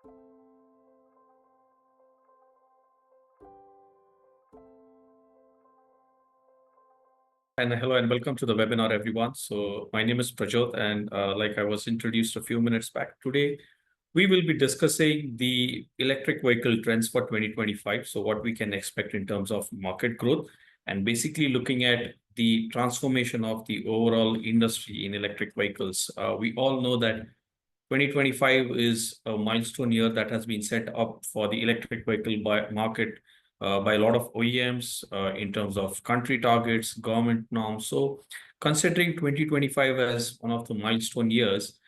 And hello and welcome to the webinar, everyone. So my name is Prajot, and like I was introduced a few minutes back, today we will be discussing the electric vehicle trends for 2025. So what we can expect in terms of market growth, and basically looking at the transformation of the overall industry in electric vehicles. We all know that 2025 is a milestone year that has been set up for the electric vehicle market by a lot of OEMs in terms of country targets, government norms. So considering 2025 as one of the milestone years,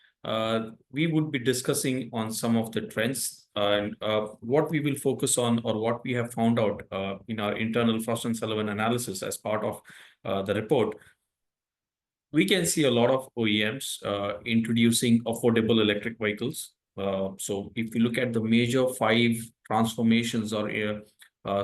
we would be discussing on some of the trends and what we will focus on, or what we have found out in our internal Frost and Sullivan analysis as part of the report. We can see a lot of OEMs introducing affordable electric vehicles. So if you look at the major 5 transformations or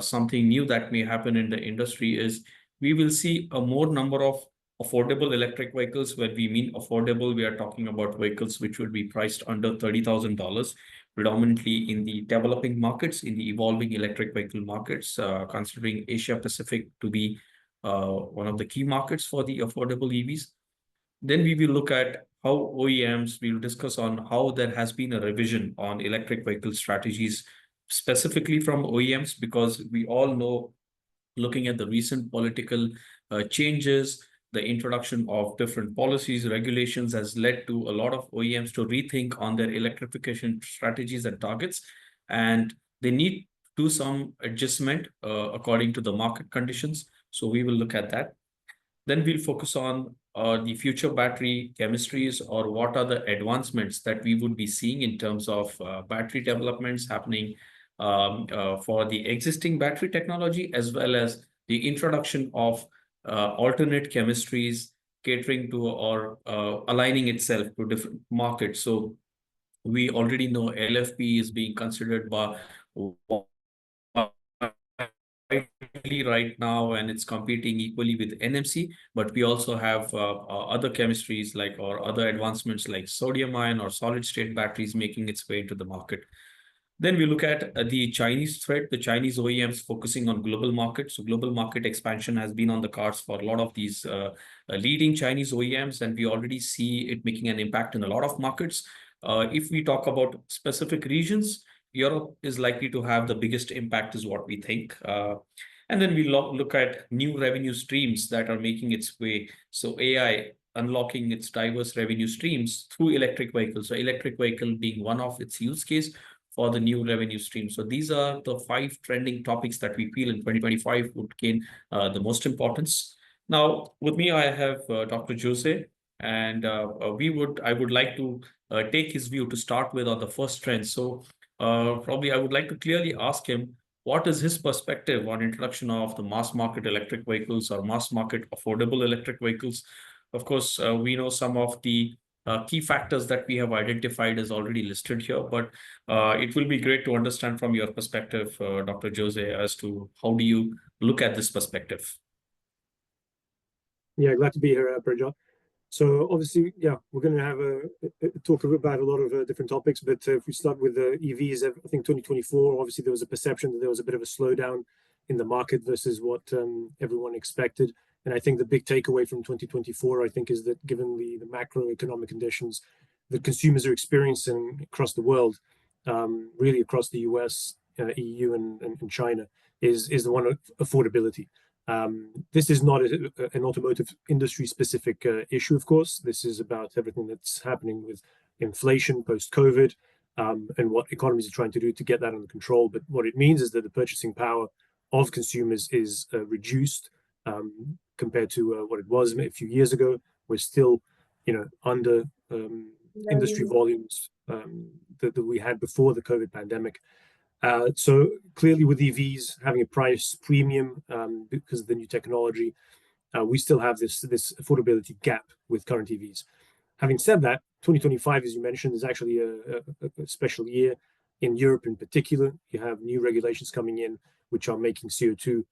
something new that may happen in the industry, is we will see a more number of affordable electric vehicles. When we mean affordable, we are talking about vehicles which would be priced under $30,000, predominantly in the developing markets, in the evolving electric vehicle markets, considering Asia Pacific to be one of the key markets for the affordable EVs. Then we will look at how OEMs, we will discuss on how there has been a revision on electric vehicle strategies, specifically from OEMs, because we all know, looking at the recent political changes, the introduction of different policies, regulations has led to a lot of OEMs to rethink on their electrification strategies and targets, and they need to do some adjustment according to the market conditions. So we will look at that. Then we'll focus on the future battery chemistries, or what are the advancements that we would be seeing in terms of battery developments happening for the existing battery technology, as well as the introduction of alternate chemistries catering to or aligning itself to different markets. So we already know LFP is being considered by widely right now, and it's competing equally with NMC, but we also have other chemistries or other advancements like sodium ion or solid state batteries making its way into the market. Then we look at the Chinese threat, the Chinese OEMs focusing on global markets. So global market expansion has been on the cards for a lot of these leading Chinese OEMs, and we already see it making an impact in a lot of markets. If we talk about specific regions, Europe is likely to have the biggest impact, is what we think. And then we look at new revenue streams that are making its way. So AI unlocking its diverse revenue streams through electric vehicles. So electric vehicle being one of its use case for the new revenue stream. So these are the 5 trending topics that we feel in 2025 would gain the most importance. Now, with me, I have Dr. Jose, and I would like to take his view to start with on the first trend. So probably I would like to clearly ask him, what is his perspective on introduction of the mass market electric vehicles, or mass market affordable electric vehicles? Of course, we know some of the key factors that we have identified is already listed here, but it will be great to understand from your perspective, Dr. Jose, as to how do you look at this perspective? Yeah, glad to be here, Prajot. So obviously, yeah, we're going to have a talk about a lot of different topics, but if we start with the EVs, I think 2024, obviously there was a perception that there was a bit of a slowdown in the market versus what everyone expected. And I think the big takeaway from 2024, I think, is that given the macroeconomic conditions that consumers are experiencing across the world, really across the US, EU, and China, is the one of affordability. This is not an automotive industry specific issue, of course. This is about everything that's happening with inflation post-COVID and what economies are trying to do to get that under control. But what it means is that the purchasing power of consumers is reduced compared to what it was a few years ago. We're still, under industry volumes that we had before the COVID pandemic. So clearly with EVs having a price premium because of the new technology, we still have this affordability gap with current EVs. Having said that, 2025, as you mentioned, is actually a special year in Europe in particular. You have new regulations coming in, which are making CO2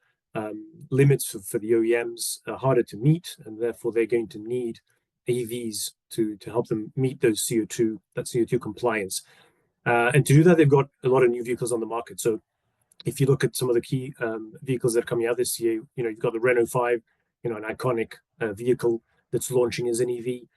limits for the OEMs harder to meet, and therefore they're going to need EVs to help them meet those CO2 compliance. And to do that, they've got a lot of new vehicles on the market. So if you look at some of the key vehicles that are coming out this year, you've got the Renault 5, an iconic vehicle that's launching as an EV.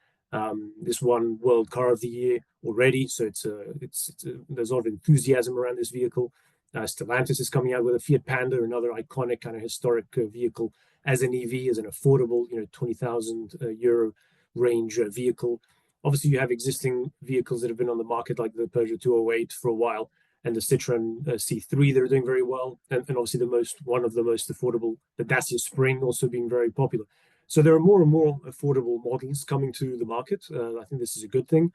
This won World Car of the Year already, so there's a lot of enthusiasm around this vehicle. Stellantis is coming out with a Fiat Panda, another iconic kind of historic vehicle as an EV, as an affordable, 20,000 euro range vehicle. Obviously, you have existing vehicles that have been on the market, like the Peugeot 208 for a while, and the Citroen C3 that are doing very well, and obviously one of the most affordable, the Dacia Spring, also being very popular. So there are more and more affordable models coming to the market. I think this is a good thing,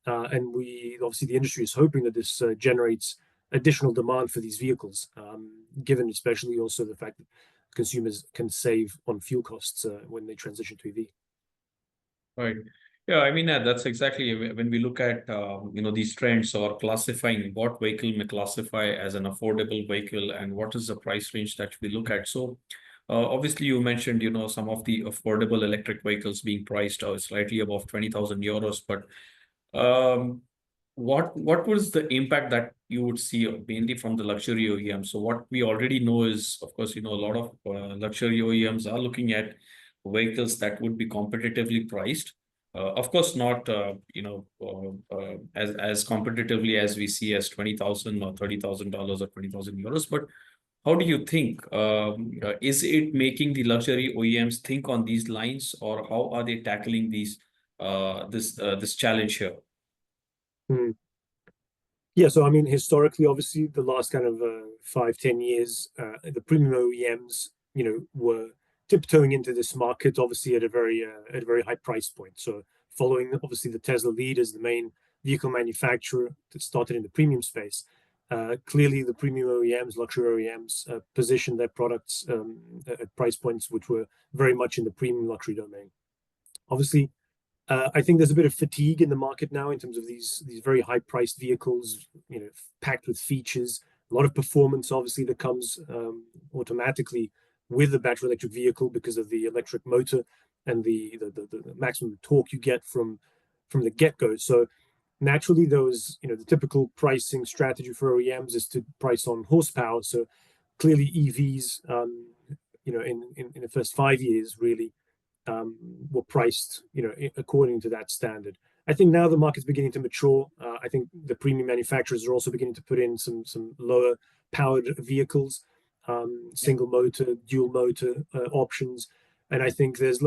and the industry is hoping that this generates additional demand for these vehicles, given especially also the fact that consumers can save on fuel costs when they transition to EV. Right. Yeah, I mean, that's exactly when we look at, these trends or classifying what vehicle may classify as an affordable vehicle and what is the price range that we look at. So, obviously, you mentioned, some of the affordable electric vehicles being priced slightly above 20,000 euros. But what was the impact that you would see mainly from the luxury OEM? So what we already know is, of course, a lot of luxury OEMs are looking at vehicles that would be competitively priced. Of course, not as competitively as we see as 20,000 or $30,000 or 20,000 euros. But how do you think is it making the luxury OEMs think on these lines, or how are they tackling this challenge here? Hmm. Yeah, so I mean, historically, obviously, the last kind of 5, 10 years, the premium OEMs, were tiptoeing into this market, obviously at a very high price point. So following obviously the Tesla lead as the main vehicle manufacturer that started in the premium space, clearly the premium OEMs, luxury OEMs, positioned their products at price points which were very much in the premium luxury domain. Obviously, I think there's a bit of fatigue in the market now in terms of these very high-priced vehicles, packed with features, a lot of performance, obviously, that comes automatically with the battery electric vehicle because of the electric motor and the maximum torque you get from the get-go. So naturally, those the typical pricing strategy for OEMs is to price on horsepower. So clearly, EVs, in the first 5 years, really were priced, according to that standard. I think now the market's beginning to mature. I think the premium manufacturers are also beginning to put in some lower powered vehicles, single motor, dual motor options, and I think there's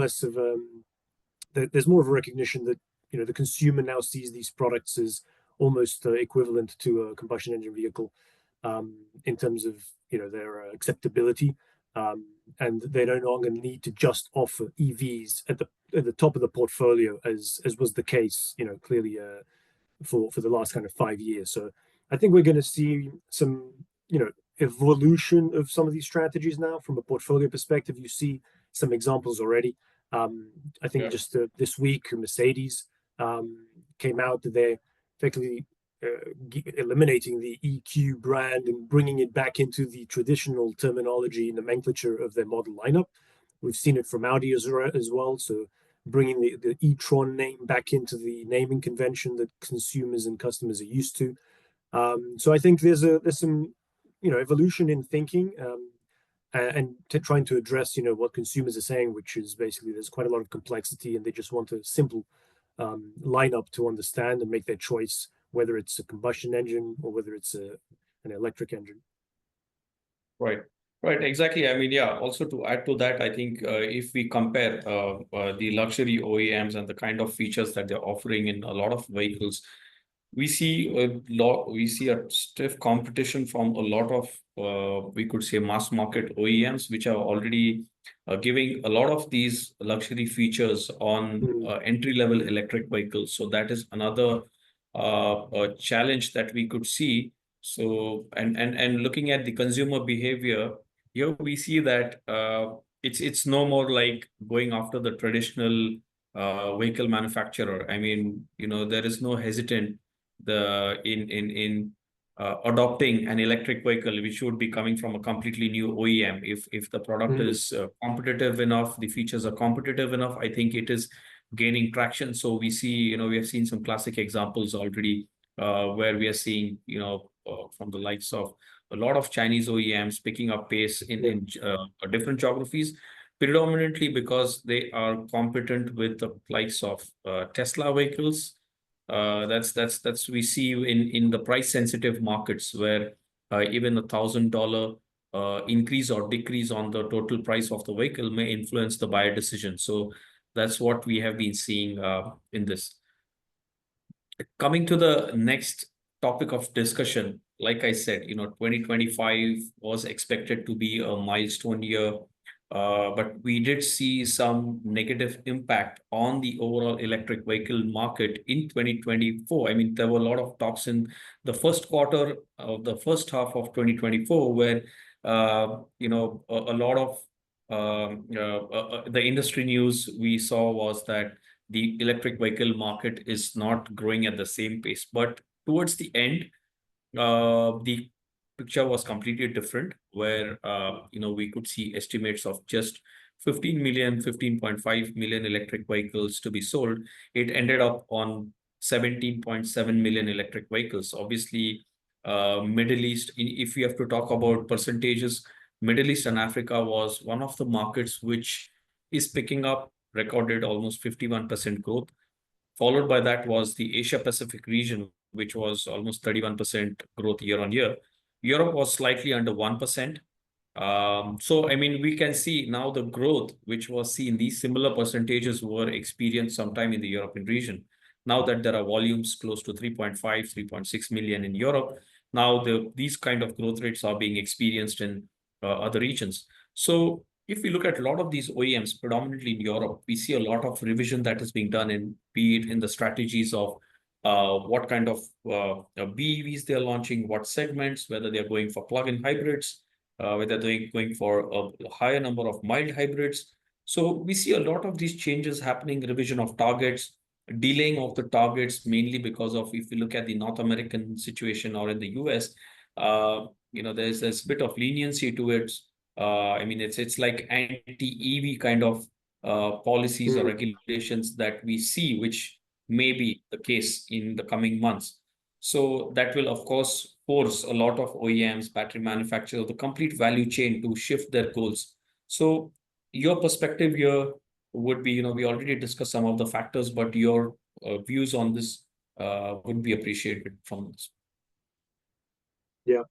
there's more of a recognition that the consumer now sees these products as almost equivalent to a combustion engine vehicle in terms of their acceptability. And they no longer need to just offer EVs at the top of the portfolio as was the case, clearly for the last kind of 5 years. So I think we're going to see some, evolution of some of these strategies now from a portfolio perspective. You see some examples already. I think just this week, Mercedes came out that they're effectively eliminating the EQ brand and bringing it back into the traditional terminology and nomenclature of their model lineup. We've seen it from Audi as well. So bringing the e-tron name back into the naming convention that consumers and customers are used to. So I think there's some evolution in thinking and trying to address what consumers are saying, which is basically there's quite a lot of complexity and they just want a simple lineup to understand and make their choice, whether it's a combustion engine or whether it's an electric engine. Right. Right, exactly. I mean, yeah, also to add to that, I think if we compare the luxury OEMs and the kind of features that they're offering in a lot of vehicles, we see a stiff competition from a lot of, we could say, mass market OEMs, which are already giving a lot of these luxury features on entry-level electric vehicles. So that is another challenge that we could see. So, and looking at the consumer behavior, here we see that it's no more like going after the traditional vehicle manufacturer. I mean, there is no hesitant in adopting an electric vehicle which would be coming from a completely new OEM. If the product is competitive enough, the features are competitive enough, I think it is gaining traction. So we see, we have seen some classic examples already where we are seeing, from the likes of a lot of Chinese OEMs picking up pace in different geographies, predominantly because they are competent with the likes of Tesla vehicles. That's we see in the price sensitive markets where even $1,000 increase or decrease on the total price of the vehicle may influence the buyer decision. So that's what we have been seeing in this. Coming to the next topic of discussion, like I said, 2025 was expected to be a milestone year, but we did see some negative impact on the overall electric vehicle market in 2024. I mean, there were a lot of talks in the first quarter of the first half of 2024 where, a lot of the industry news we saw was that the electric vehicle market is not growing at the same pace. But towards the end, the picture was completely different, where we could see estimates of just 15 million, 15.5 million electric vehicles to be sold. It ended up on 17.7 million electric vehicles. Obviously, Middle East, if we have to talk about percentages, Middle East and Africa was one of the markets which is picking up, recorded almost 51% growth. Followed by that was the Asia Pacific region, which was almost 31% growth year on year. Europe was slightly under 1%. So, I mean, we can see now the growth, which was seen, these similar percentages were experienced sometime in the European region. Now that there are volumes close to 3.5, 3.6 million in Europe, now these kind of growth rates are being experienced in other regions. So if we look at a lot of these OEMs, predominantly in Europe, we see a lot of revision that is being done in, be it in the strategies of what kind of BEVs they're launching, what segments, whether they're going for plug-in hybrids, whether they're going for a higher number of mild hybrids. So we see a lot of these changes happening, revision of targets, delaying of the targets, mainly because of, if you look at the North American situation or in the US, there's a bit of leniency to it. I mean, it's like anti-EV kind of policies or regulations that we see, which may be the case in the coming months. So that will, of course, force a lot of OEMs, battery manufacturers, the complete value chain to shift their goals. So your perspective here would be, we already discussed some of the factors, but your views on this would be appreciated from this. Yeah.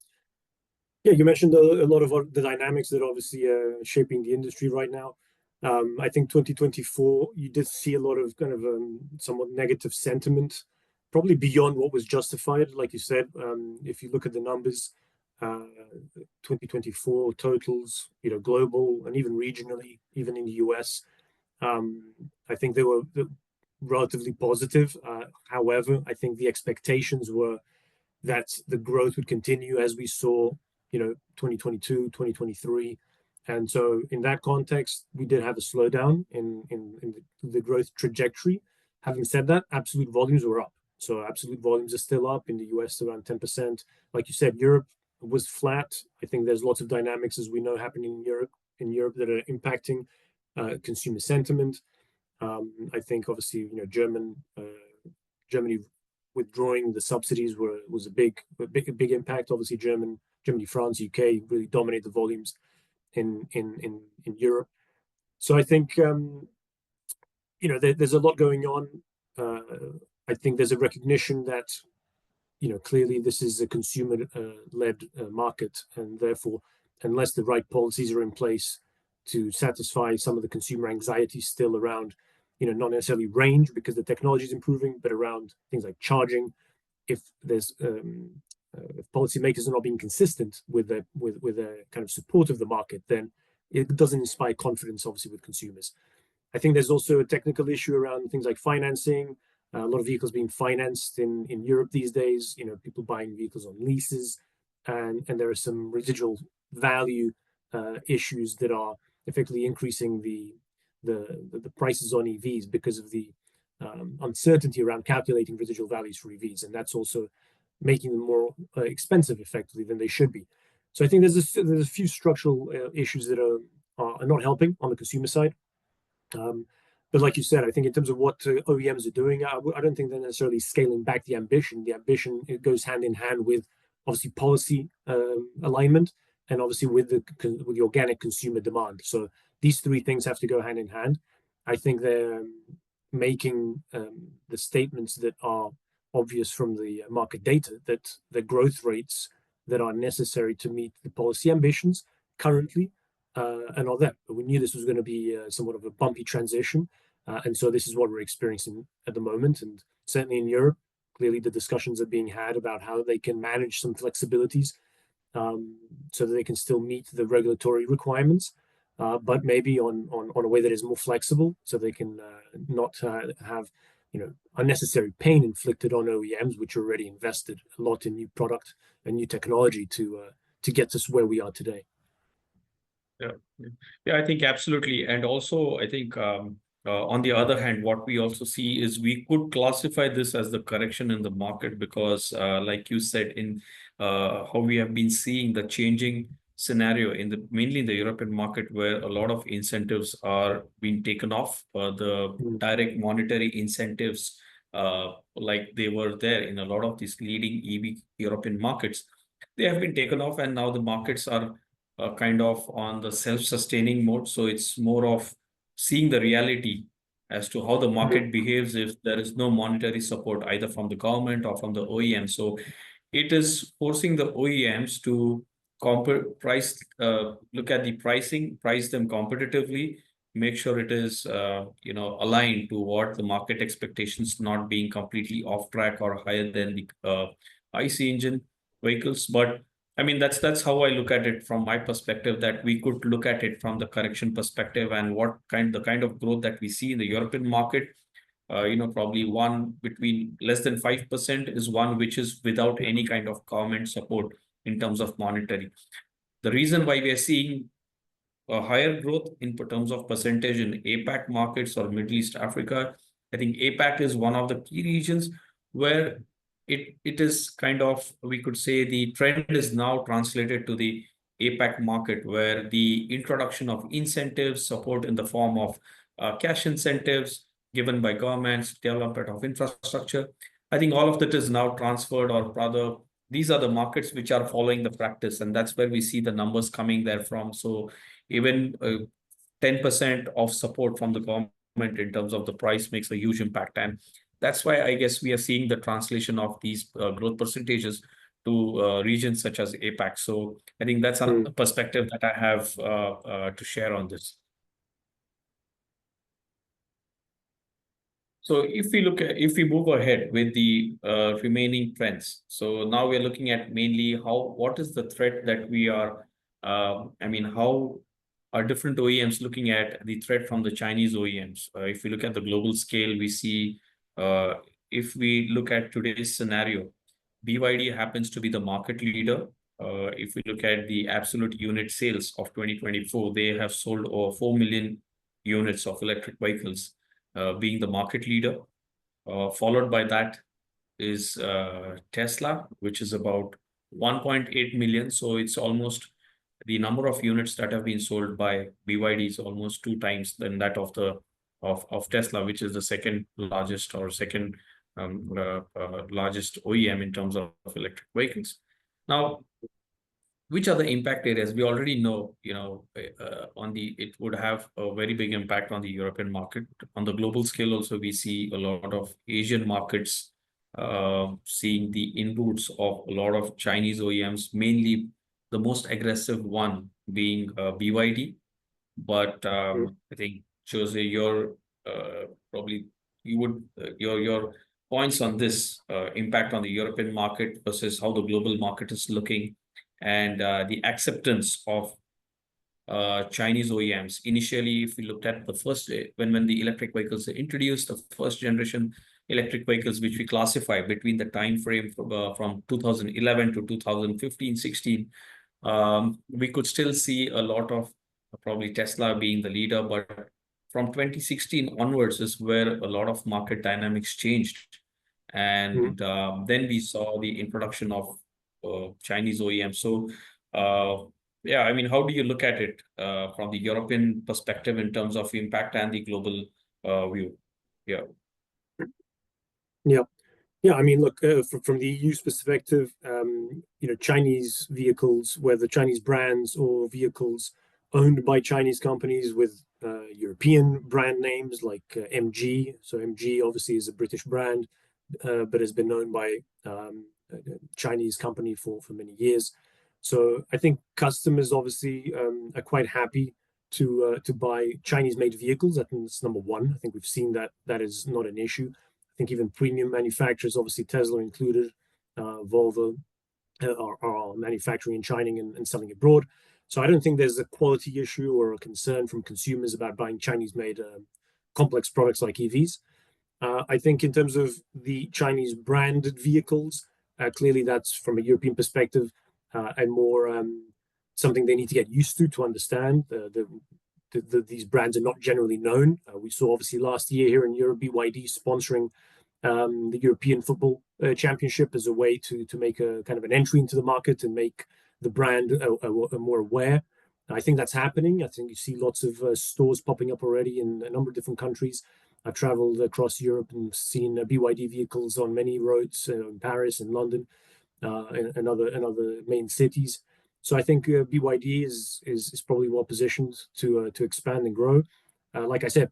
Yeah, you mentioned a lot of the dynamics that obviously are shaping the industry right now. I think 2024, you did see a lot of kind of somewhat negative sentiment, probably beyond what was justified. Like you said, if you look at the numbers, 2024 totals, global and even regionally, even in the US, I think they were relatively positive. However, I think the expectations were that the growth would continue as we saw 2022, 2023. And so in that context, we did have a slowdown in the growth trajectory. Having said that, absolute volumes were up. So absolute volumes are still up in the US, around 10%. Like you said, Europe was flat. I think there's lots of dynamics, as we know, happening in Europe that are impacting consumer sentiment. I think obviously, Germany withdrawing the subsidies was a big impact. Obviously, Germany, France, UK really dominate the volumes in Europe. So I think there's a lot going on. I think there's a recognition that clearly this is a consumer-led market, and therefore, unless the right policies are in place to satisfy some of the consumer anxieties still around, not necessarily range because the technology is improving, but around things like charging. If there's if policymakers are not being consistent with their kind of support of the market, then it doesn't inspire confidence, obviously, with consumers. I think there's also a technical issue around things like financing. A lot of vehicles being financed in Europe these days. People buying vehicles on leases, and there are some residual value issues that are effectively increasing the prices on EVs because of the uncertainty around calculating residual values for EVs, and that's also making them more expensive effectively than they should be. So I think there's a few structural issues that are not helping on the consumer side. but like you said, I think in terms of what OEMs are doing, I don't think they're necessarily scaling back the ambition. The ambition, it goes hand in hand with obviously policy alignment, and obviously with the organic consumer demand. So these three things have to go hand in hand. I think they're making the statements that are obvious from the market data, that the growth rates that are necessary to meet the policy ambitions currently are not there. But we knew this was going to be somewhat of a bumpy transition. And so this is what we're experiencing at the moment. And certainly in Europe, clearly the discussions are being had about how they can manage some flexibilities so that they can still meet the regulatory requirements, but maybe on a way that is more flexible, so they can not have unnecessary pain inflicted on OEMs, which are already invested a lot in new product and new technology to get us where we are today. Yeah, yeah, I think absolutely. And also, I think on the other hand, what we also see is we could classify this as the correction in the market because, like you said, in how we have been seeing the changing scenario in the mainly in the European market, where a lot of incentives are being taken off, the direct monetary incentives, like they were there in a lot of these leading EV European markets, they have been taken off, and now the markets are kind of on the self-sustaining mode. So it's more of seeing the reality as to how the market behaves if there is no monetary support either from the government or from the OEM. So it is forcing the OEMs to price, look at the pricing, price them competitively, make sure it is aligned to what the market expectations, not being completely off track or higher than the IC engine vehicles. But I mean, that's how I look at it from my perspective, that we could look at it from the correction perspective, and the kind of growth that we see in the European market, probably one between less than 5% is one which is without any kind of government support in terms of monetary. The reason why we are seeing a higher growth in terms of percentage in APAC markets or Middle East Africa, I think APAC is one of the key regions where it is kind of, we could say the trend is now translated to the APAC market, where the introduction of incentives, support in the form of cash incentives given by governments, development of infrastructure, I think all of that is now transferred, or rather, these are the markets which are following the practice, and that's where we see the numbers coming there from. So even 10% of support from the government in terms of the price makes a huge impact. And that's why I guess we are seeing the translation of these growth percentages to regions such as APAC. So I think that's a perspective that I have to share on this. So if we move ahead with the remaining trends, so now we're looking at mainly what is the threat that we are, how are different OEMs looking at the threat from the Chinese OEMs? If we look at the global scale, we see, if we look at today's scenario, BYD happens to be the market leader. If we look at the absolute unit sales of 2024, they have sold over 4 million units of electric vehicles, being the market leader. Followed by that is Tesla, which is about 1.8 million. So it's almost the number of units that have been sold by BYD is almost 2 times than that of Tesla, which is the second largest or second largest OEM in terms of electric vehicles. Now, which are the impact areas? We already know, it would have a very big impact on the European market. On the global scale also, we see a lot of Asian markets seeing the inroads of a lot of Chinese OEMs, mainly the most aggressive one being BYD. But I think, Jose, your points on this impact on the European market versus how the global market is looking, and the acceptance of Chinese OEMs. Initially, if we looked at the first, when the electric vehicles are introduced, the first generation electric vehicles, which we classify between the time frame from 2011 to 2015, 16, we could still see a lot of probably Tesla being the leader, but from 2016 onwards is where a lot of market dynamics changed. And then we saw the introduction of Chinese OEMs. So, how do you look at it from the European perspective in terms of impact and the global view. Yeah. Yeah. Yeah, I mean, look, from the EU's perspective, Chinese vehicles, whether Chinese brands or vehicles owned by Chinese companies with European brand names like MG. So MG obviously is a British brand, but has been owned by a Chinese company for many years. So I think customers obviously are quite happy to buy Chinese-made vehicles. I think that's number one. I think we've seen that that is not an issue. I think even premium manufacturers, obviously Tesla included, Volvo, are manufacturing in China and selling abroad. So I don't think there's a quality issue or a concern from consumers about buying Chinese-made complex products like EVs. I think in terms of the Chinese branded vehicles, clearly that's from a European perspective and more something they need to get used to understand. These brands are not generally known. We saw obviously last year here in Europe BYD sponsoring the European Football Championship as a way to make a kind of an entry into the market and make the brand more aware. I think that's happening. I think you see lots of stores popping up already in a number of different countries. I've traveled across Europe and seen BYD vehicles on many roads in Paris and London and other main cities. So I think BYD is probably well positioned to expand and grow. Like I said,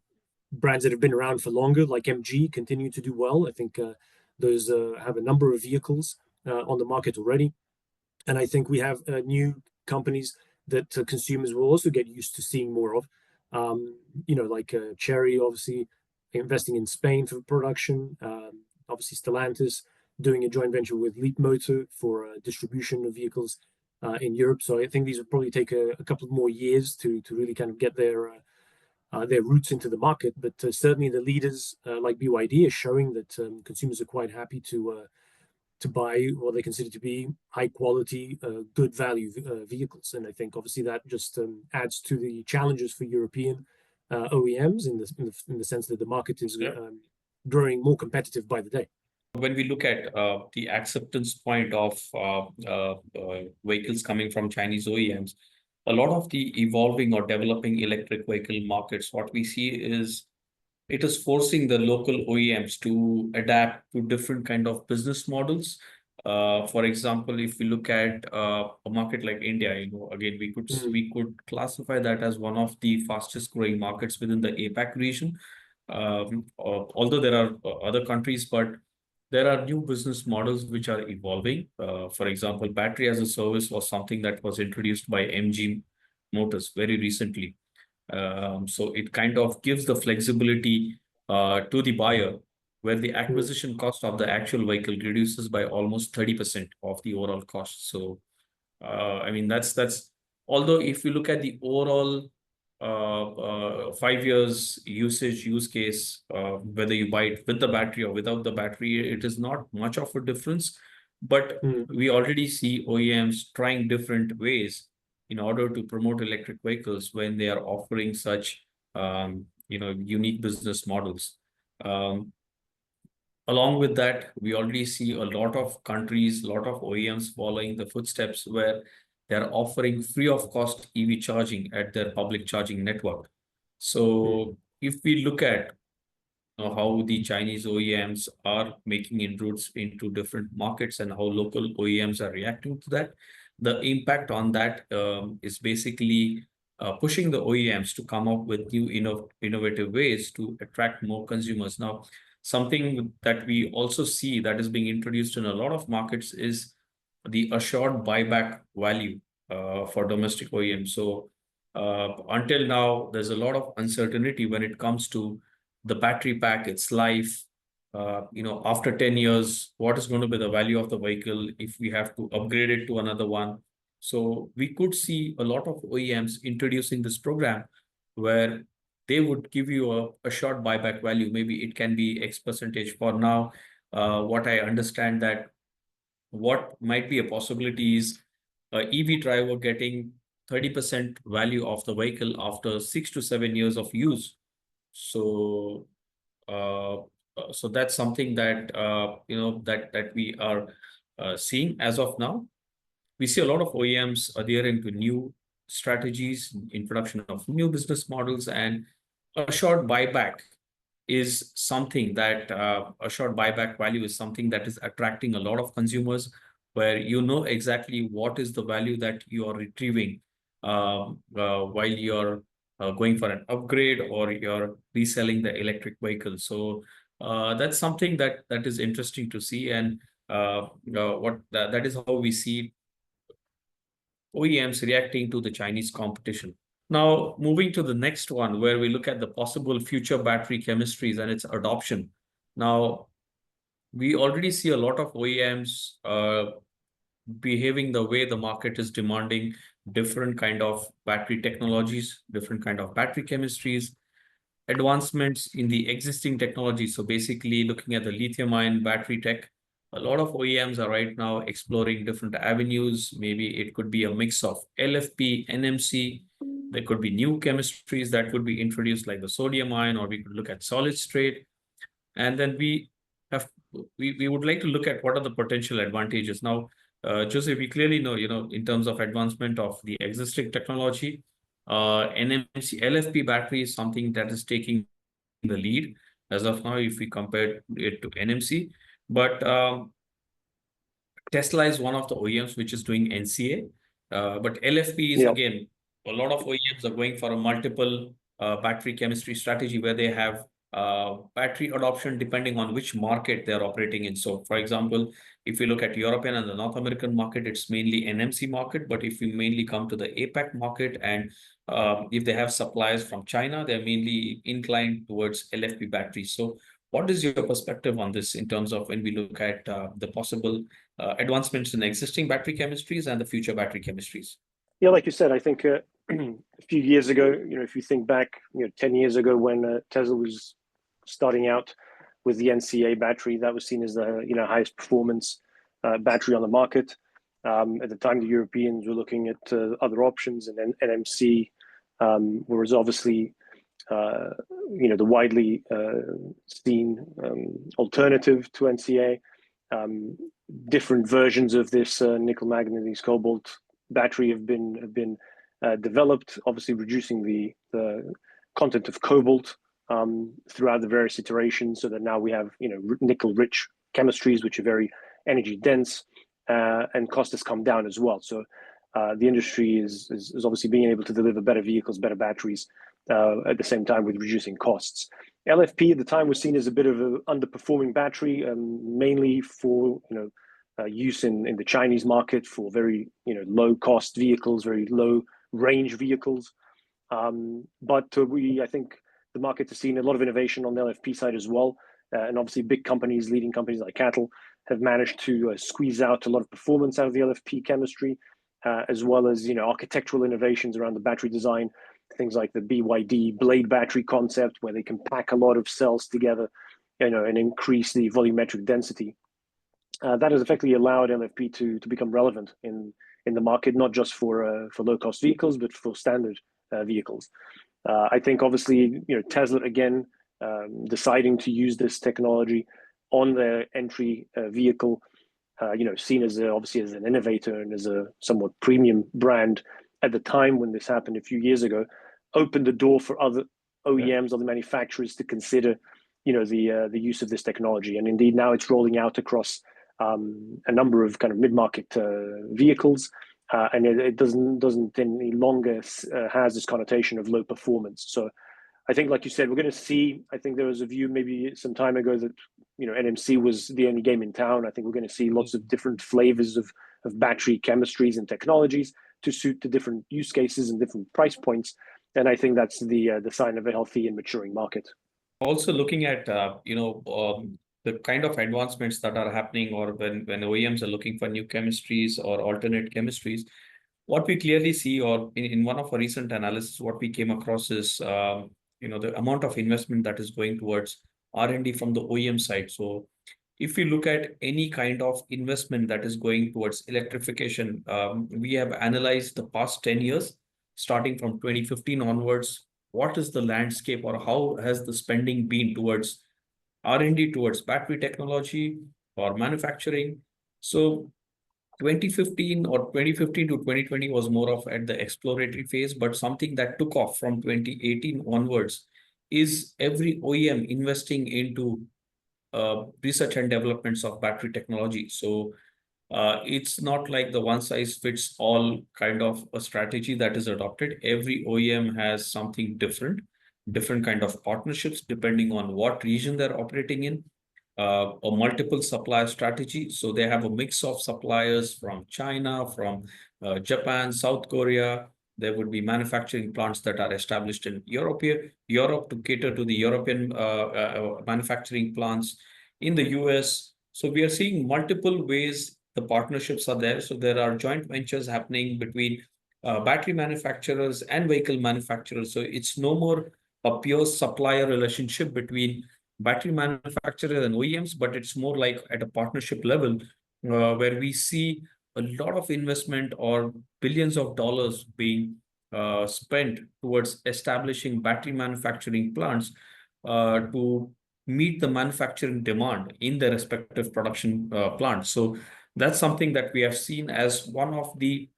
brands that have been around for longer, like MG, continue to do well. I think those have a number of vehicles on the market already. And I think we have new companies that consumers will also get used to seeing more of. Like Chery, obviously investing in Spain for production. Obviously, Stellantis doing a joint venture with Leap Motor for distribution of vehicles in Europe. So I think these will probably take a couple of more years to really kind of get their roots into the market. But certainly the leaders like BYD are showing that consumers are quite happy to buy what they consider to be high quality, good value vehicles. And I think obviously that just adds to the challenges for European OEMs in the sense that the market is growing more competitive by the day. When we look at the acceptance point of vehicles coming from Chinese OEMs, a lot of the evolving or developing electric vehicle markets, what we see is it is forcing the local OEMs to adapt to different kind of business models. For example, if we look at a market like India, again, we could classify that as one of the fastest growing markets within the APAC region. Although there are other countries, but there are new business models which are evolving. For example, battery as a service was something that was introduced by MG Motors very recently. So it kind of gives the flexibility to the buyer, where the acquisition cost of the actual vehicle reduces by almost 30% of the overall cost. So, I mean, that's although if you look at the overall 5 years use case, whether you buy it with the battery or without the battery, it is not much of a difference. But we already see OEMs trying different ways in order to promote electric vehicles when they are offering such unique business models. Along with that, we already see a lot of countries, a lot of OEMs following the footsteps where they're offering free of cost EV charging at their public charging network. So if we look at how the Chinese OEMs are making inroads into different markets and how local OEMs are reacting to that, the impact on that is basically pushing the OEMs to come up with new innovative ways to attract more consumers. Now, something that we also see that is being introduced in a lot of markets is the assured buyback value for domestic OEMs. So until now, there's a lot of uncertainty when it comes to the battery pack, its life. After 10 years, what is going to be the value of the vehicle if we have to upgrade it to another one? So we could see a lot of OEMs introducing this program where they would give you a short buyback value. Maybe it can be X percentage for now. What I understand that what might be a possibility is a EV driver getting 30% value of the vehicle after 6 to 7 years of use. So, so that's something that that we are seeing as of now. We see a lot of OEMs adhering to new strategies, introduction of new business models, and a short buyback is something that assured buyback value is something that is attracting a lot of consumers, where you know exactly what is the value that you are retrieving while you're going for an upgrade or you're reselling the electric vehicle. So that's something that is interesting to see, and that is how we see OEMs reacting to the Chinese competition. Now, moving to the next one, where we look at the possible future battery chemistries and its adoption. Now, we already see a lot of OEMs behaving the way the market is demanding, different kind of battery technologies, different kind of battery chemistries, advancements in the existing technology. So basically looking at the lithium-ion battery tech, a lot of OEMs are right now exploring different avenues. Maybe it could be a mix of LFP, NMC. There could be new chemistries that could be introduced like the sodium ion, or we could look at solid state. And then have we would like to look at what are the potential advantages. Now, Jose, we clearly know, in terms of advancement of the existing technology, NMC LFP battery is something that is taking the lead as of now if we compare it to NMC. But Tesla is one of the OEMs which is doing NCA. But LFP is, Yeah. again, a lot of OEMs are going for a multiple battery chemistry strategy where they have battery adoption depending on which market they're operating in. So, for example, if you look at European and the North American market, it's mainly NMC market. But if you mainly come to the APAC market, and if they have suppliers from China, they're mainly inclined towards LFP batteries. So what is your perspective on this in terms of when we look at the possible advancements in existing battery chemistries and the future battery chemistries? Yeah, like you said, I think a few years ago, if you think back, 10 years ago when Tesla was starting out with the NCA battery, that was seen as the highest performance battery on the market. At the time, the Europeans were looking at other options, and then NMC was obviously the widely seen alternative to NCA. Different versions of this nickel manganese cobalt battery have been developed, obviously reducing the content of cobalt throughout the various iterations, so that now we have nickel rich chemistries which are very energy dense, and cost has come down as well. So the industry is obviously being able to deliver better vehicles, better batteries, at the same time with reducing costs. LFP at the time was seen as a bit of an underperforming battery, mainly for use in the Chinese market for very low cost vehicles, very low range vehicles. But I think the market has seen a lot of innovation on the LFP side as well, and obviously big companies, leading companies like Cattle, have managed to squeeze out a lot of performance out of the LFP chemistry, as well as architectural innovations around the battery design. Things like the BYD blade battery concept, where they can pack a lot of cells together, and increase the volumetric density. That has effectively allowed LFP to become relevant in the market, not just for low cost vehicles, but for standard vehicles. I think obviously Tesla again deciding to use this technology on their entry vehicle, seen as obviously as an innovator and as a somewhat premium brand at the time when this happened a few years ago, opened the door for other OEMs, other manufacturers to consider, the use of this technology. And indeed, now it's rolling out across a number of kind of mid-market vehicles, and it doesn't any longer has this connotation of low performance. So I think, like you said, we're going to see. I think there was a view maybe some time ago that NMC was the only game in town. I think we're going to see lots of different flavors of battery chemistries and technologies to suit the different use cases and different price points. And I think that's the sign of a healthy and maturing market. Also looking at the kind of advancements that are happening, or when OEMs are looking for new chemistries or alternate chemistries, what we clearly see, or in one of our recent analysis, what we came across is the amount of investment that is going towards R&D from the OEM side. So if we look at any kind of investment that is going towards electrification, we have analyzed the past 10 years, starting from 2015 onwards. What is the landscape, or how has the spending been towards R&D, towards battery technology or manufacturing? So 2015 to 2020 was more of at the exploratory phase, but something that took off from 2018 onwards is every OEM investing into research and developments of battery technology. So it's not like the one size fits all kind of a strategy that is adopted. Every OEM has something different, different kind of partnerships depending on what region they're operating in, a multiple supplier strategy. So they have a mix of suppliers from China, from Japan, South Korea. There would be manufacturing plants that are established in Europe to cater to the European manufacturing plants in the US. So we are seeing multiple ways the partnerships are there. So there are joint ventures happening between battery manufacturers and vehicle manufacturers. So it's no more a pure supplier relationship between battery manufacturers and OEMs, but it's more like at a partnership level where we see a lot of investment or billions of dollars being spent towards establishing battery manufacturing plants to meet the manufacturing demand in their respective production plants. So that's something that we have seen as one of the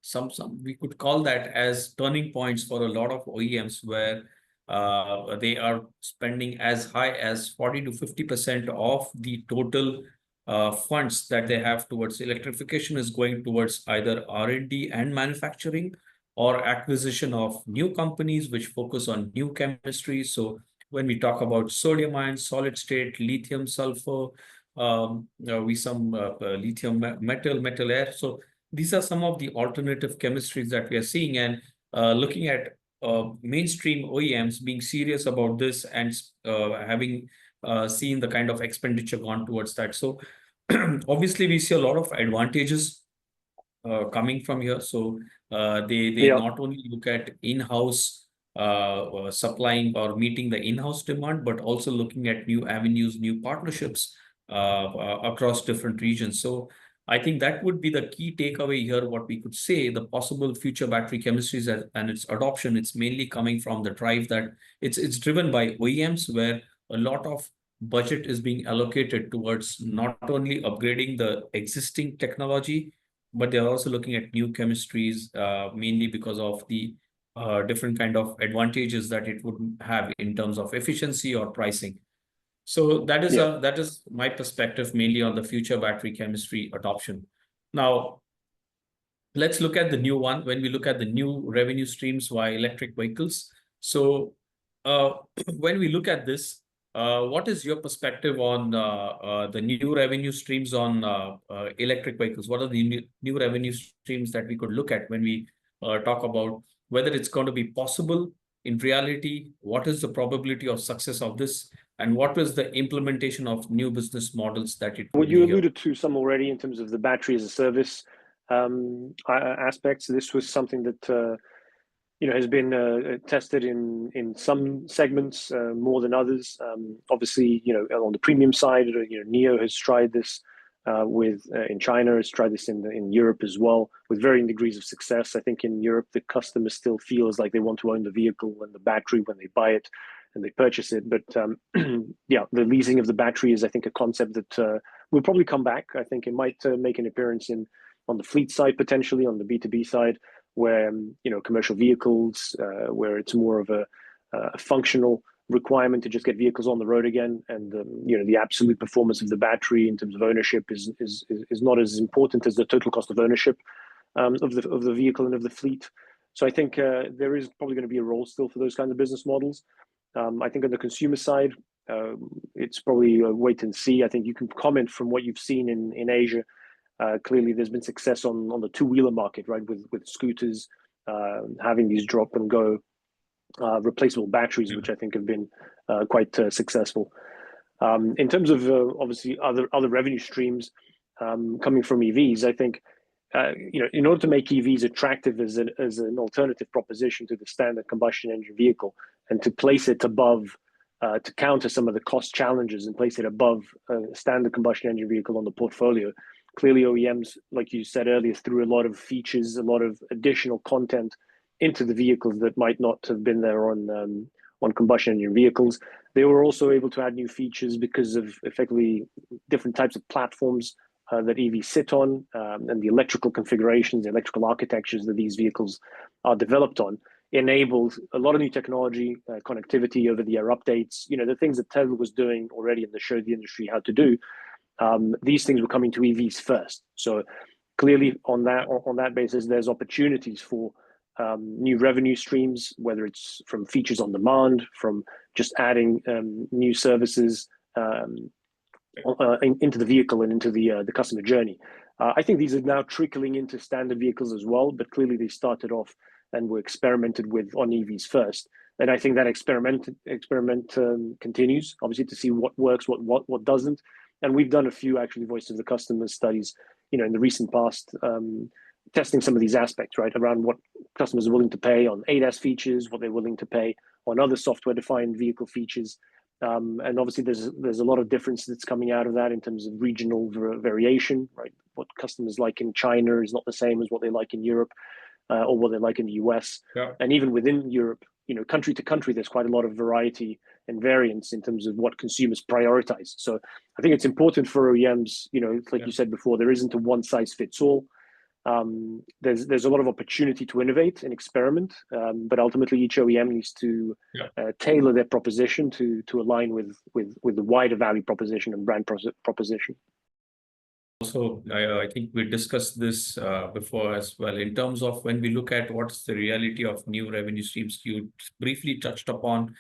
some we could call that as turning points for a lot of OEMs where they are spending as high as 40 to 50% of the total funds that they have towards electrification is going towards either R&D and manufacturing or acquisition of new companies which focus on new chemistries. So when we talk about sodium ions, solid state, lithium, sulfur, we some lithium metal air. So these are some of the alternative chemistries that we are seeing, and looking at mainstream OEMs being serious about this and having seen the kind of expenditure gone towards that. So obviously we see a lot of advantages coming from here. So they Yeah. not only look at in-house supplying or meeting the in-house demand, but also looking at new avenues, new partnerships across different regions. So I think that would be the key takeaway here. What we could say, the possible future battery chemistries and its adoption, it's mainly coming from the drive that it's driven by OEMs, where a lot of budget is being allocated towards not only upgrading the existing technology, but they're also looking at new chemistries, mainly because of the different kind of advantages that it would have in terms of efficiency or pricing. So that is my perspective mainly on the future battery chemistry adoption. Now, let's look at the new one. When we look at the new revenue streams via electric vehicles. So when we look at this, what is your perspective on the new revenue streams on electric vehicles? What are the new revenue streams that we could look at when we talk about whether it's going to be possible in reality? What is the probability of success of this? And what is the implementation of new business models that it will Well, you be alluded to some already in terms of the battery as a service aspects. This was something that has been tested in some segments more than others. Obviously, on the premium side, NIO has tried this in China, has tried this in Europe as well, with varying degrees of success. I think in Europe, the customer still feels like they want to own the vehicle and the battery when they buy it and they purchase it. But yeah, the leasing of the battery is, I think, a concept that will probably come back. I think it might make an appearance on the fleet side, potentially on the B2B side, where commercial vehicles, where it's more of a functional requirement to just get vehicles on the road again, and the absolute performance of the battery in terms of ownership is not as important as the total cost of ownership of the vehicle and of the fleet. So I think there is probably going to be a role still for those kinds of business models. I think on the consumer side, it's probably a wait and see. I think you can comment from what you've seen in Asia. Clearly, there's been success on the two-wheeler market, right, with scooters having these drop and go replaceable batteries, which I think have been quite successful. In terms of obviously other revenue streams coming from EVs, I think in order to make EVs attractive as an alternative proposition to the standard combustion engine vehicle, and to place it above, to counter some of the cost challenges and place it above a standard combustion engine vehicle on the portfolio. Clearly, OEMs, like you said earlier, threw a lot of features, a lot of additional content into the vehicles that might not have been there on combustion engine vehicles. They were also able to add new features because of effectively different types of platforms that EVs sit on, and the electrical configurations, the electrical architectures that these vehicles are developed on. enabled a lot of new technology, connectivity, over-the-air updates, the things that Tesla was doing already and that showed the industry how to do. These things were coming to EVs first. So clearly on that basis, there's opportunities for new revenue streams, whether it's from features on demand, from just adding new services into the vehicle and into the customer journey. I think these are now trickling into standard vehicles as well, but clearly they started off and were experimented with on EVs first. And I think that experiment continues, obviously, to see what works, what doesn't. And we've done a few actually voice of the customer studies, in the recent past, testing some of these aspects, right, around what customers are willing to pay on ADAS features, what they're willing to pay on other software-defined vehicle features. And obviously, there's a lot of difference that's coming out of that in terms of regional variation, right? What customers like in China is not the same as what they like in Europe or what they like in the US. Yeah. And even within Europe, country to country, there's quite a lot of variety and variance in terms of what consumers prioritize. So I think it's important for OEMs, like you said before, there isn't a one size fits all. There's a lot of opportunity to innovate and experiment, but ultimately each OEM needs to tailor their proposition to align with the wider value proposition and brand proposition. Also, I think we discussed this before as well. In terms of when we look at what's the reality of new revenue streams, you briefly touched upon,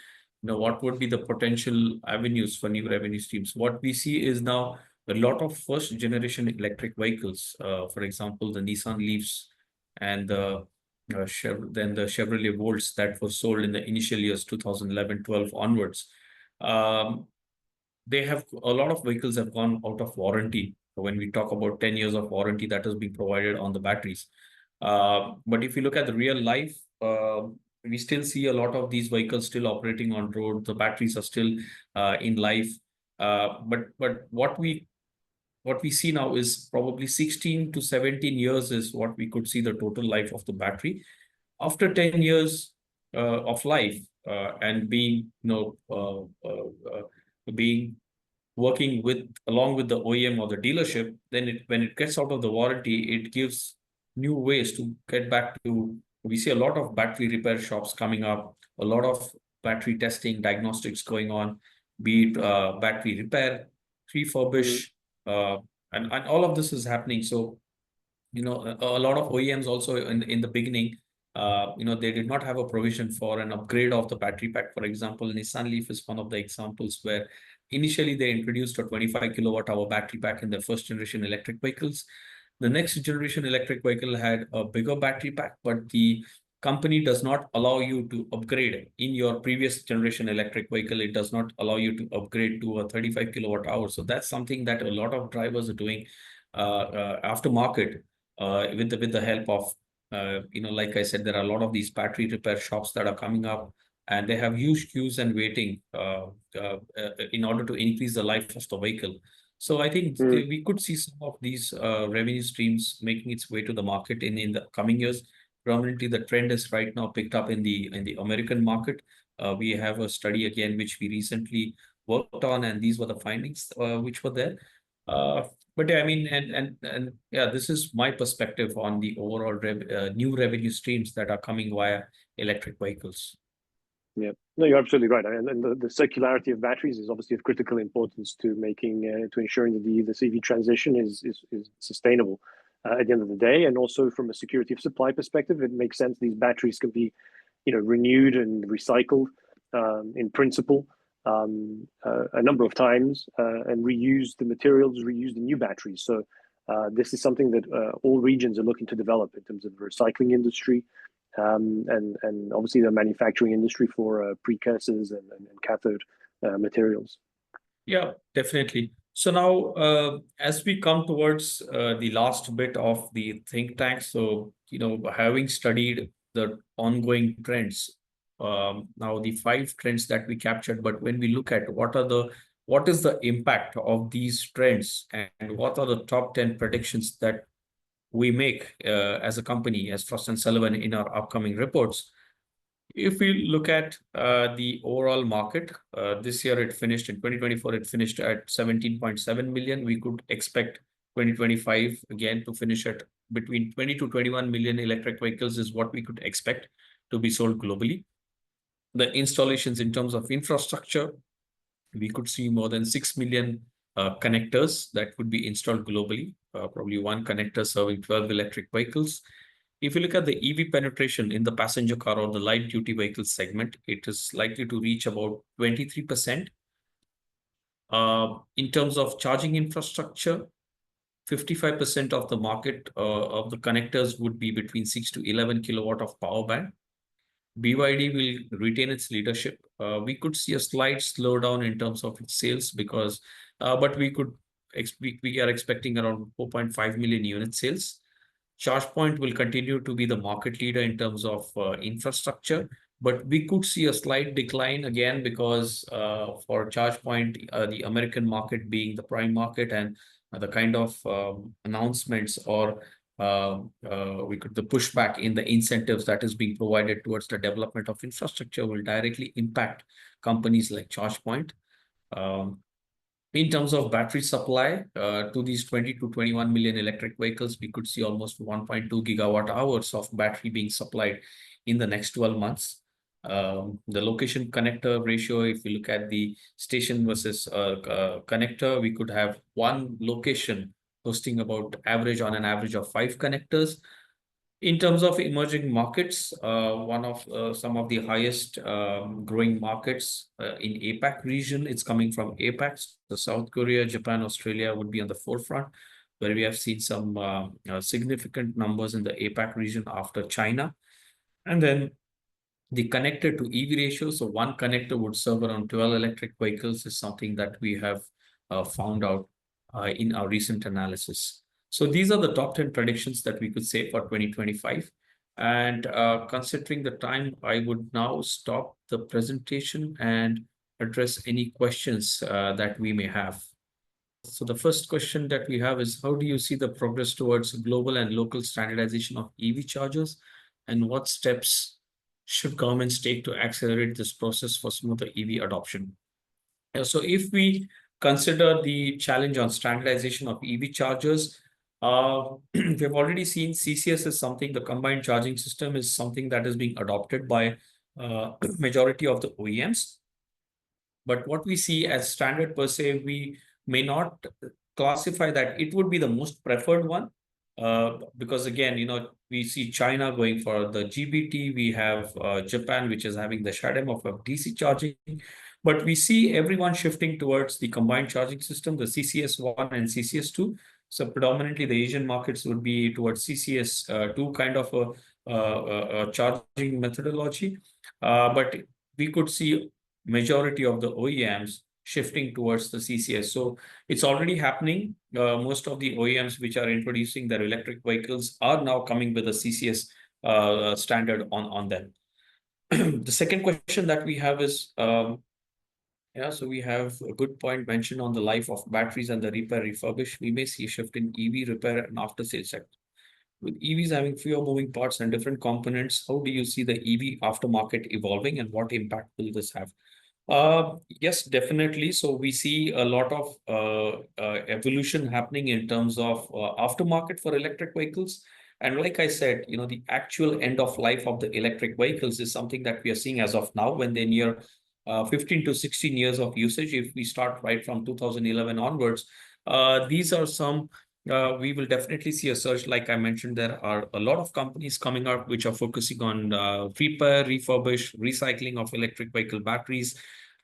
what would be the potential avenues for new revenue streams. What we see is now a lot of first generation electric vehicles, for example, the Nissan Leafs and the Chevrolet Volts that were sold in the initial years 2011-12 onwards. They have a lot of vehicles have gone out of warranty. When we talk about 10 years of warranty that is being provided on the batteries. But if you look at the real life, we still see a lot of these vehicles still operating on road. The batteries are still in life. But what we see now is probably 16 to 17 years is what we could see the total life of the battery. After 10 years of life and being, working along with the OEM or the dealership, then when it gets out of the warranty, it gives new ways to get back to. We see a lot of battery repair shops coming up, a lot of battery testing, diagnostics going on, be it battery repair, refurbish, and all of this is happening. So, a lot of OEMs also in the beginning, they did not have a provision for an upgrade of the battery pack. For example, Nissan Leaf is one of the examples where initially they introduced a 25 kilowatt hour battery pack in their first generation electric vehicles. The next generation electric vehicle had a bigger battery pack, but the company does not allow you to upgrade in your previous generation electric vehicle. It does not allow you to upgrade to a 35 kilowatt hour. So that's something that a lot of drivers are doing aftermarket with the help of, like I said, there are a lot of these battery repair shops that are coming up, and they have huge queues and waiting in order to increase the life of the vehicle. So I think we could see some of these revenue streams making its way to the market in the coming years. Prominently, the trend is right now picked up in the American market. We have a study again which we recently worked on, and these were the findings which were there. But yeah, I mean, and yeah, this is my perspective on the overall new revenue streams that are coming via electric vehicles. Yeah, no, you're absolutely right. And the circularity of batteries is obviously of critical importance to ensuring that the CV transition is sustainable at the end of the day. And also from a security of supply perspective, it makes sense these batteries can be, renewed and recycled in principle a number of times and reuse the materials, reuse the new batteries. So this is something that all regions are looking to develop in terms of the recycling industry. And obviously the manufacturing industry for precursors and cathode materials. Yeah, definitely. So now, as we come towards the last bit of the think tank, so having studied the ongoing trends, now the 5 trends that we captured, but when we look at what is the impact of these trends and what are the top 10 predictions that we make as a company, as Frost & Sullivan in our upcoming reports. If we look at the overall market, this year it finished in 2024, it finished at 17.7 million. We could expect 2025 again to finish at between 20 to 21 million electric vehicles is what we could expect to be sold globally. The installations in terms of infrastructure, we could see more than 6 million connectors that would be installed globally, probably one connector serving 12 electric vehicles. If you look at the EV penetration in the passenger car or the light duty vehicle segment, it is likely to reach about 23%. In terms of charging infrastructure, 55% of the market of the connectors would be between 6 to 11 kilowatt of power band. BYD will retain its leadership. We could see a slight slowdown in terms of its sales because, but we are expecting around 4.5 million unit sales. ChargePoint will continue to be the market leader in terms of infrastructure, but we could see a slight decline again because for ChargePoint, the American market being the prime market and the kind of announcements or the pushback in the incentives that is being provided towards the development of infrastructure will directly impact companies like ChargePoint. In terms of battery supply to these 20 to 21 million electric vehicles, we could see almost 1.2 gigawatt hours of battery being supplied in the next 12 months. The location connector ratio, if you look at the station versus connector, we could have one location hosting about on an average of 5 connectors. In terms of emerging markets, one of some of the highest growing markets in APAC region, it's coming from APAC. So South Korea, Japan, Australia would be on the forefront, where we have seen some significant numbers in the APAC region after China. And then the connector to EV ratio, so one connector would serve around 12 electric vehicles, is something that we have found out in our recent analysis. So these are the top 10 predictions that we could say for 2025. And considering the time, I would now stop the presentation and address any questions that we may have. So the first question that we have is, how do you see the progress towards global and local standardization of EV chargers? And what steps should governments take to accelerate this process for smoother EV adoption? So if we consider the challenge on standardization of EV chargers, we've already seen CCS is something, the combined charging system is something that is being adopted by majority of the OEMs. But what we see as standard per se, we may not classify that it would be the most preferred one. Because again, we see China going for the GBT, we have Japan, which is having the SHADEM of DC charging. But we see everyone shifting towards the combined charging system, the CCS1 and CCS2. So predominantly the Asian markets would be towards CCS2 kind of a charging methodology. But we could see majority of the OEMs shifting towards the CCS. So it's already happening. Most of the OEMs which are introducing their electric vehicles are now coming with a CCS standard on them. The second question that we have is, so we have a good point mentioned on the life of batteries and the repair refurbish. We may see a shift in EV repair and after sales sector. With EVs having fewer moving parts and different components, how do you see the EV aftermarket evolving and what impact will this have? Yes, definitely. So we see a lot of evolution happening in terms of aftermarket for electric vehicles. And like I said, the actual end of life of the electric vehicles is something that we are seeing as of now when they're near 15 to 16 years of usage. If we start right from 2011 onwards, these are some, we will definitely see a surge. Like I mentioned, there are a lot of companies coming up which are focusing on repair, refurbish, recycling of electric vehicle batteries.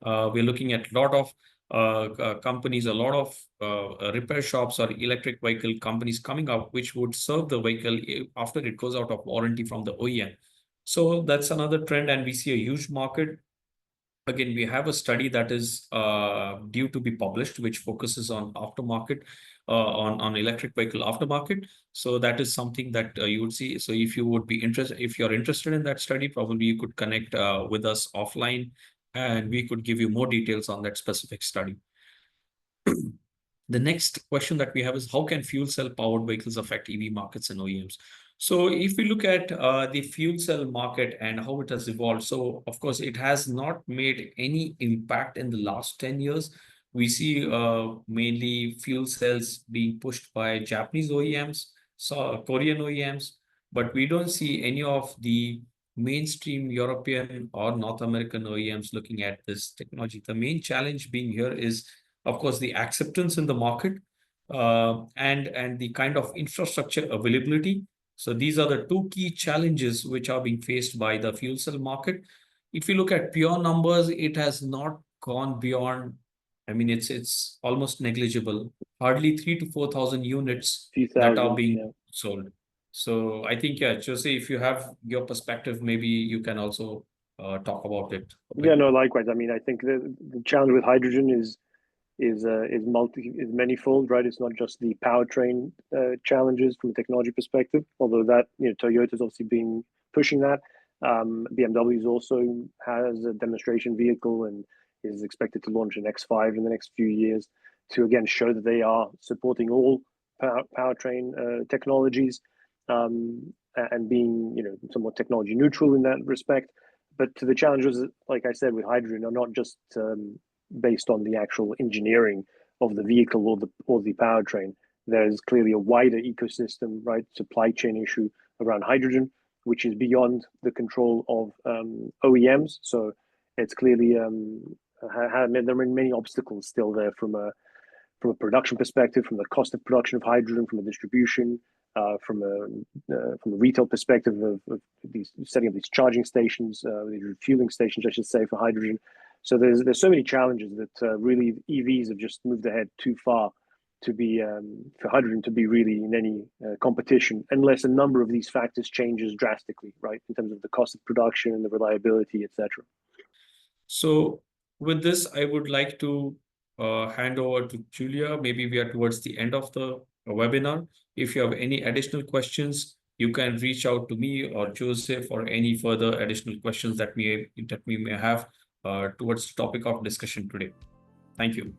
We're looking at a lot of companies, a lot of repair shops or electric vehicle companies coming up, which would serve the vehicle after it goes out of warranty from the OEM. So that's another trend, and we see a huge market. Again, we have a study that is due to be published, which focuses on aftermarket, on electric vehicle aftermarket. So that is something that you would see. So if you would be interested, if you're interested in that study, probably you could connect with us offline, and we could give you more details on that specific study. The next question that we have is, how can fuel cell powered vehicles affect EV markets and OEMs? So if we look at the fuel cell market and how it has evolved, so of course, it has not made any impact in the last 10 years. We see mainly fuel cells being pushed by Japanese OEMs, so Korean OEMs, but we don't see any of the mainstream European or North American OEMs looking at this technology. The main challenge being here is, of course, the acceptance in the market and the kind of infrastructure availability. So these are the two key challenges which are being faced by the fuel cell market. If you look at pure numbers, it has not gone beyond, I mean, it's almost negligible. Hardly 3 to 4,000 units Few that are thousand, being yeah. sold. So I think, yeah, Jose, if you have your perspective, maybe you can also talk about it a bit. Yeah, no, likewise. I mean, I think the challenge with hydrogen is manifold, right? It's not just the powertrain challenges from a technology perspective, although that, you know, Toyota's obviously been pushing that. BMW also has a demonstration vehicle and is expected to launch an X5 in the next few years to again show that they are supporting all powertrain technologies and being, you know, somewhat technology neutral in that respect. But the challenges, like I said, with hydrogen are not just based on the actual engineering of the vehicle or the powertrain. There's clearly a wider ecosystem, right, supply chain issue around hydrogen, which is beyond the control of OEMs. So it's clearly there are many obstacles still there from a production perspective, from the cost of production of hydrogen, from a distribution, from a retail perspective of these setting up these charging stations, these refueling stations, I should say, for hydrogen. So there's so many challenges that really EVs have just moved ahead too far to be for hydrogen to be really in any competition, unless a number of these factors changes drastically, right, in terms of the cost of production and the reliability, etc. So with this, I would like to hand over to Julia. Maybe we are towards the end of the webinar. If you have any additional questions, you can reach out to me or Joseph for any further additional questions that we may have towards the topic of discussion today. Thank you.